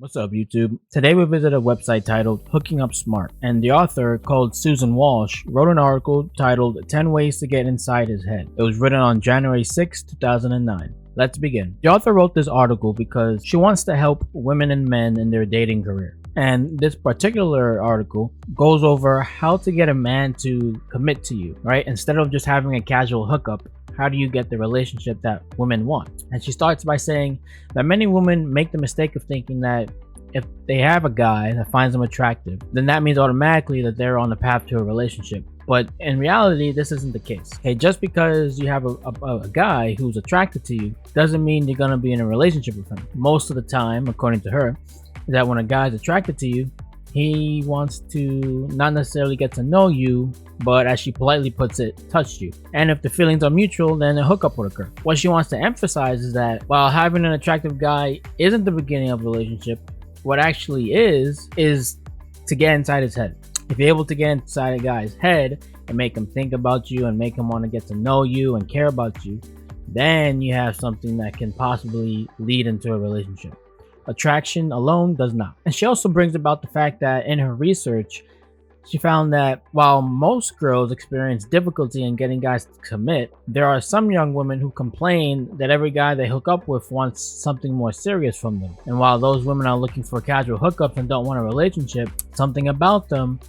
What's up, YouTube? Today we visit a website titled Hooking Up Smart, and the author, called Susan Walsh, wrote an article titled 10 Ways to Get Inside His Head. It was written on January 6, 2009. Let's begin. The author wrote this article because she wants to help women and men in their dating career. And this particular article goes over how to get a man to commit to you, right? Instead of just having a casual hookup, how do you get the relationship that women want? And she starts by saying that many women make the mistake of thinking that if they have a guy that finds them attractive, then that means automatically that they're on the path to a relationship. But in reality, this isn't the case. Okay, just because you have a guy who's attracted to you doesn't mean you're gonna be in a relationship with him. Most of the time, according to her, is that when a guy's attracted to you, he wants to not necessarily get to know you, but as she politely puts it, touch you. And if the feelings are mutual, then a hookup would occur. What she wants to emphasize is that while having an attractive guy isn't the beginning of a relationship, what actually is to get inside his head. If you're able to get inside a guy's head and make him think about you and make him want to get to know you and care about you, then you have something that can possibly lead into a relationship. Attraction alone does not. And she also brings about the fact that in her research, she found that while most girls experience difficulty in getting guys to commit, there are some young women who complain that every guy they hook up with wants something more serious from them. And while those women are looking for casual hookups and don't want a relationship, something about them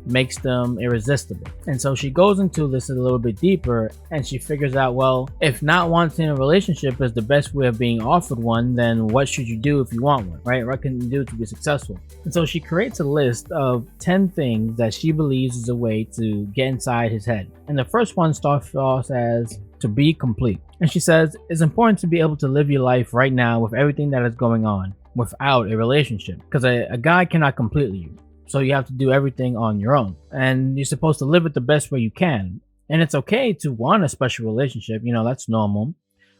makes them irresistible. And so she goes into this a little bit deeper, and she figures out, well, if not wanting a relationship is the best way of being offered one, then what should you do if you want one, right? What can you do to be successful? And so she creates a list of 10 things that she believes is a way to get inside his head. And the first one starts off as to be complete. And she says it's important to be able to live your life right now with everything that is going on without a relationship, because a guy cannot complete you. So you have to do everything on your own, and you're supposed to live it the best way you can. And it's okay to want a special relationship, that's normal,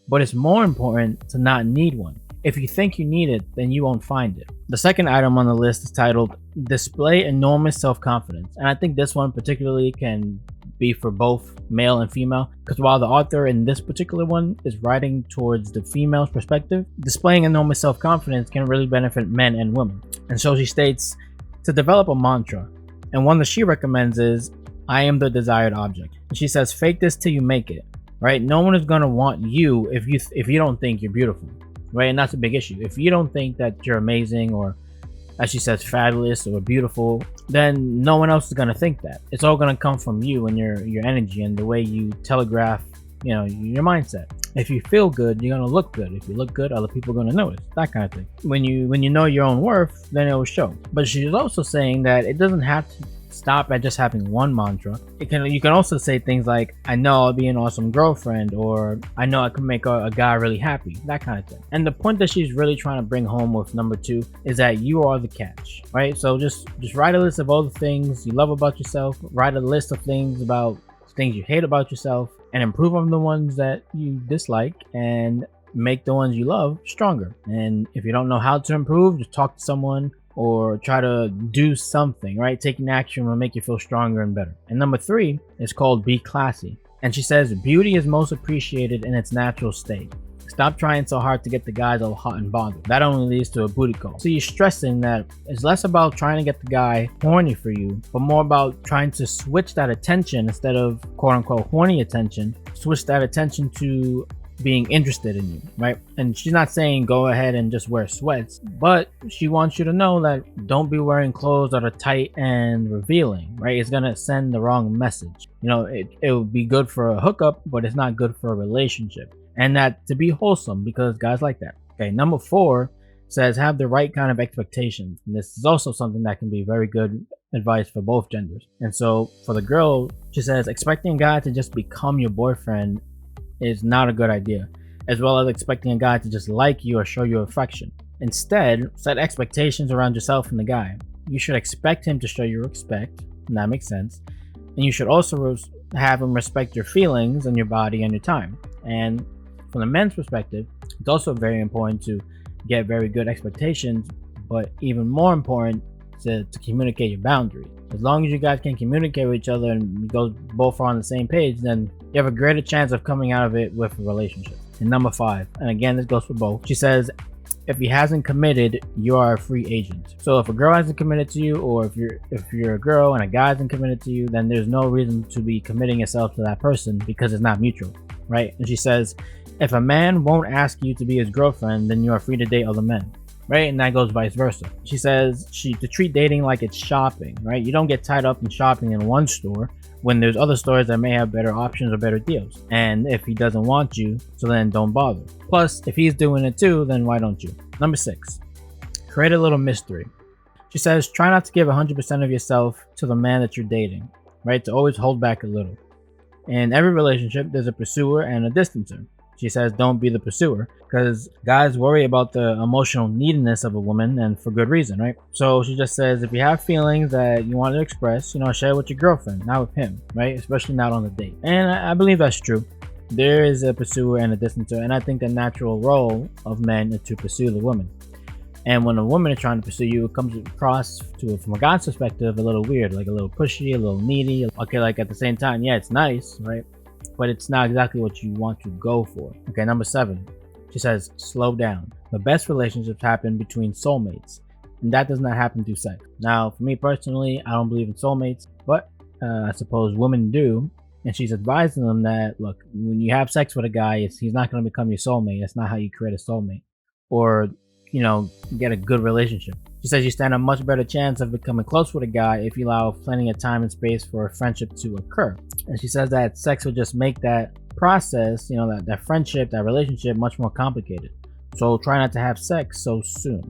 but it's more important to not need one. If you think you need it, then you won't find it. The second item on the list is titled display enormous self-confidence. And I think this one particularly can be for both male and female, because while the author in this particular one is writing towards the female's perspective, displaying enormous self-confidence can really benefit men and women. And so she states to develop a mantra, and one that she recommends is I am the desired object. And she says fake this till you make it, right? No one is going to want you if you don't think you're beautiful, right? And that's a big issue. If you don't think that you're amazing, or as she says, fabulous or beautiful, then no one else is going to think that. It's all going to come from you and your energy and the way you telegraph your mindset. If you feel good, you're gonna look good. If you look good, other people are gonna notice. That kind of thing. When you know your own worth, then it will show. But she's also saying that it doesn't have to stop at just having one mantra. You can also say things like, I know I'll be an awesome girlfriend, or I know I can make a guy really happy. That kind of thing. And the point that she's really trying to bring home with number 2 is that you are the catch, right? So just write a list of all the things you love about yourself. Write a list of things you hate about yourself, and improve on the ones that you dislike and make the ones you love stronger. And if you don't know how to improve, just talk to someone or try to do something, right? Taking action will make you feel stronger and better. And number 3 is called be classy. And she says beauty is most appreciated in its natural state. Stop trying so hard to get the guys all hot and bothered. That only leads to a booty call. So you're stressing that it's less about trying to get the guy horny for you, but more about trying to switch that attention. Instead of quote unquote horny attention, switch that attention to being interested in you, right? And she's not saying go ahead and just wear sweats, but she wants you to know that don't be wearing clothes that are tight and revealing, right? It's gonna send the wrong message. It would be good for a hookup, but it's not good for a relationship. And that to be wholesome, because guys like that. Okay, number 4 says have the right kind of expectations. And this is also something that can be very good advice for both genders. And so for the girl, she says expecting a guy to just become your boyfriend is not a good idea, as well as expecting a guy to just like you or show you affection. Instead, set expectations around yourself and the guy. You should expect him to show you respect, and that makes sense. And you should also have him respect your feelings and your body and your time. And from the men's perspective, it's also very important to get very good expectations, but even more important to communicate your boundaries. As long as you guys can communicate with each other and you both are on the same page, then you have a greater chance of coming out of it with a relationship. And number 5, and again this goes for both, she says if he hasn't committed, you are a free agent. So if a girl hasn't committed to you, or if you're a girl and a guy hasn't committed to you, then there's no reason to be committing yourself to that person because it's not mutual, right? And she says, if a man won't ask you to be his girlfriend, then you are free to date other men, right? And that goes vice versa. She says to treat dating like it's shopping, right? You don't get tied up in shopping in one store when there's other stores that may have better options or better deals. And if he doesn't want you, so then don't bother. Plus, if he's doing it too, then why don't you? Number 6, create a little mystery. She says, try not to give 100% of yourself to the man that you're dating, right? To always hold back a little. In every relationship, there's a pursuer and a distancer. She says, don't be the pursuer, because guys worry about the emotional neediness of a woman, and for good reason, right? So she just says, if you have feelings that you want to express, share it with your girlfriend, not with him, right? Especially not on a date. And I believe that's true. There is a pursuer and a distancer, and I think the natural role of men is to pursue the woman. And when a woman is trying to pursue you, it comes across from a guy's perspective, a little weird, like a little pushy, a little needy. Okay, like at the same time, yeah, it's nice, right? But it's not exactly what you want to go for. Okay, number 7, she says, slow down. The best relationships happen between soulmates, and that does not happen through sex. Now, for me personally, I don't believe in soulmates, but I suppose women do. And she's advising them that, look, when you have sex with a guy, he's not going to become your soulmate. That's not how you create a soulmate, or get a good relationship. She says you stand a much better chance of becoming close with a guy if you allow plenty of time and space for a friendship to occur. And she says that sex will just make that process, that friendship, that relationship, much more complicated. So try not to have sex so soon.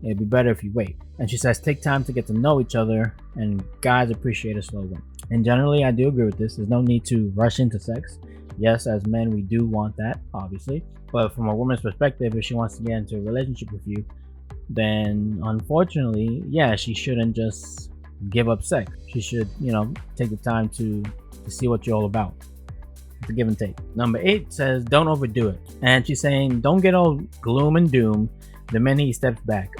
It'd be better if you wait. And she says take time to get to know each other, and guys appreciate a slow one. And generally, I do agree with this. There's no need to rush into sex. Yes, as men, we do want that, obviously. But from a woman's perspective, if she wants to get into a relationship with you, then unfortunately, yeah, she shouldn't just give up sex. She should, take the time to see what you're all about. It's a give and take. Number 8 says, don't overdo it. And she's saying, don't get all gloom and doom the minute he steps back.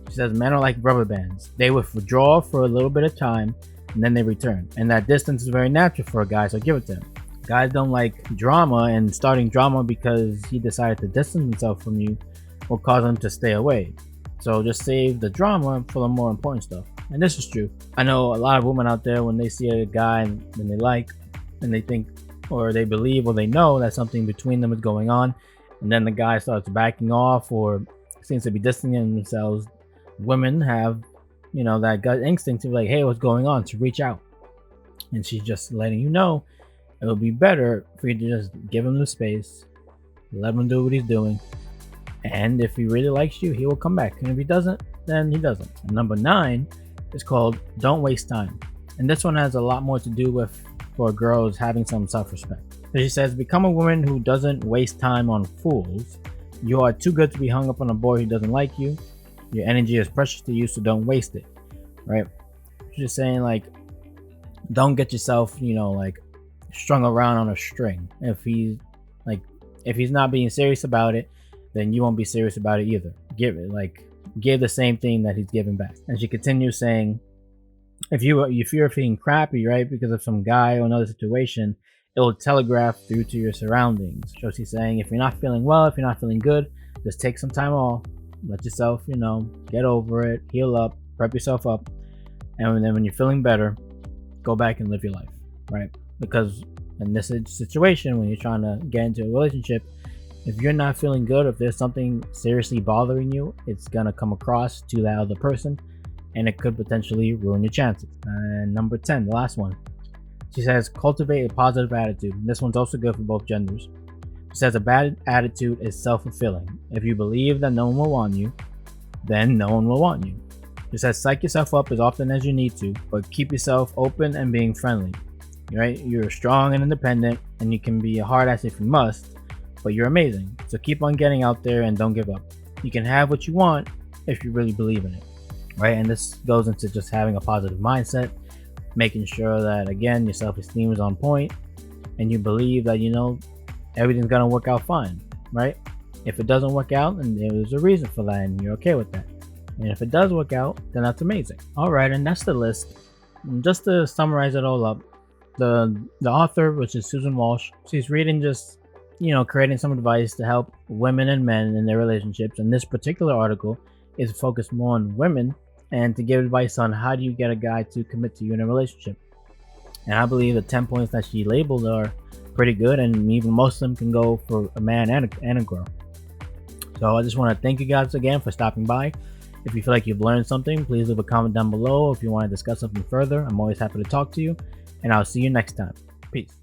She says, men are like rubber bands. They withdraw for a little bit of time, and then they return. And that distance is very natural for a guy, so give it to him. Guys don't like drama, and starting drama because he decided to distance himself from you will cause him to stay away. So just save the drama for the more important stuff. And this is true. I know a lot of women out there, when they see a guy and they like, and they think, or they believe, or they know that something between them is going on, and then the guy starts backing off or seems to be distancing themselves. Women have, that gut instinct to be like, hey, what's going on? To reach out. And she's just letting you know it would be better for you to just give him the space, let him do what he's doing, and if he really likes you, he will come back. And if he doesn't, then he doesn't. And number 9 is called Don't Waste Time. And this one has a lot more to do with, for girls, having some self-respect. So she says, become a woman who doesn't waste time on fools. You are too good to be hung up on a boy who doesn't like you. Your energy is precious to you, so don't waste it, right? She's just saying, like, don't get yourself, strung around on a string. If he's not being serious about it, then you won't be serious about it either. Give the same thing that he's giving back. And she continues saying, if you're feeling crappy, right, because of some guy or another situation, it will telegraph through to your surroundings. So she's saying, if you're not feeling well, if you're not feeling good, just take some time off, let yourself, get over it, heal up, prep yourself up, and then when you're feeling better, go back and live your life, right? Because in this situation, when you're trying to get into a relationship, if you're not feeling good, if there's something seriously bothering you, it's gonna come across to that other person, and it could potentially ruin your chances. And number 10, the last one, she says, cultivate a positive attitude. This one's also good for both genders. She says, a bad attitude is self-fulfilling. If you believe that no one will want you, then no one will want you. She says, psych yourself up as often as you need to, but keep yourself open and being friendly. Right? You're strong and independent, and you can be a hard ass if you must, but you're amazing. So keep on getting out there and don't give up. You can have what you want if you really believe in it, right? And this goes into just having a positive mindset, making sure that, again, your self-esteem is on point, and you believe that, everything's gonna work out fine, right? If it doesn't work out, and there's a reason for that, and you're okay with that. And if it does work out, then that's amazing. All right, and that's the list. And just to summarize it all up, the author, which is Susan Walsh, she's reading just creating some advice to help women and men in their relationships. And this particular article is focused more on women and to give advice on how do you get a guy to commit to you in a relationship. And I believe the 10 points that she labeled are pretty good, and even most of them can go for a man and a girl. So I just want to thank you guys again for stopping by. If you feel like you've learned something, please leave a comment down below. If you want to discuss something further, I'm always happy to talk to you, and I'll see you next time. Peace.